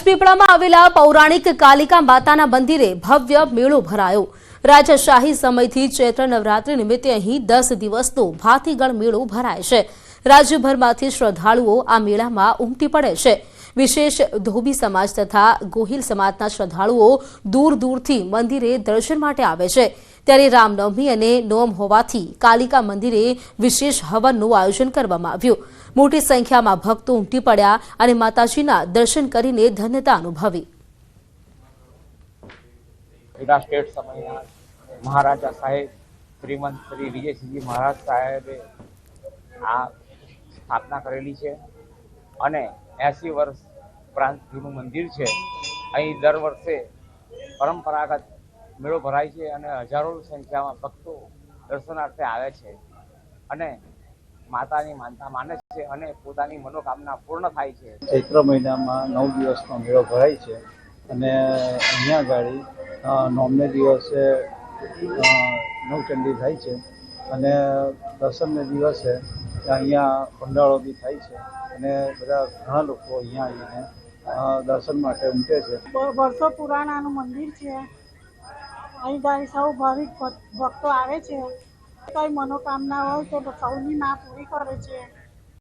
રાજપીપળામાં આવેલા પૌરાણિક કાલિકા માતાના મંદિરે ભવ્ય મેળો ભરાયો। રાજશાહી સમયથી ચૈત્ર નવરાત્રી નિમિત્તે અહીં 10 દિવસનો ભાતીગળ મેળો ભરાય છે। રાજ્યભરમાંથી શ્રદ્ધાળુઓ આ મેળામાં ઉમટી પડે છે। વિશેષ ધોબી સમાજ તથા ગોહિલ સમાજના શ્રદ્ધાળુઓ દૂર દૂરથી મંદિરે દર્શન માટે આવે છે। ત્યારે રામનવમી અને નોમ હોવાથી કાલિકા મંદિરે વિશેષ હવનનું આયોજન કરવામાં આવ્યું। મોટી સંખ્યામાં ભક્તો ઉમટી પડ્યા અને માતાજીના દર્શન કરીને ધન્યતા અનુભવી। સ્ટેટ સમયના મહારાજા સાહેબ શ્રીમંત શ્રી વિજયસિંહજી મહારાજ સાહેબે આ સ્થાપના કરેલી છે અને 80 વર્ષ ઉપરાંત જૂનું મંદિર છે। અહીં દર વર્ષે પરંપરાગત મેળો ભરાય છે અને હજારોની સંખ્યામાં ભક્તો દર્શનાર્થે આવે છે અને માતાની માનતા માને છે અને પોતાની મનોકામના પૂર્ણ થાય છે। ચૈત્ર મહિનામાં 9 દિવસનો મેળો ભરાય છે અને અહીંયા ગાડી નોમને દિવસે નવચંડી થાય છે અને દસમને દિવસે અહીંયા ભંડારો બી થાય છે અને બધા ઘણા લોકો અહીંયા આવીને દર્શન માટે ઉમટે છે। વર્ષો પુરાણાનું મંદિર છે। અહીં ગાડી સૌ ભાવિક ભક્તો આવે છે। કઈ મનોકામના હોય તો સૌની માં પૂરી કરે છે।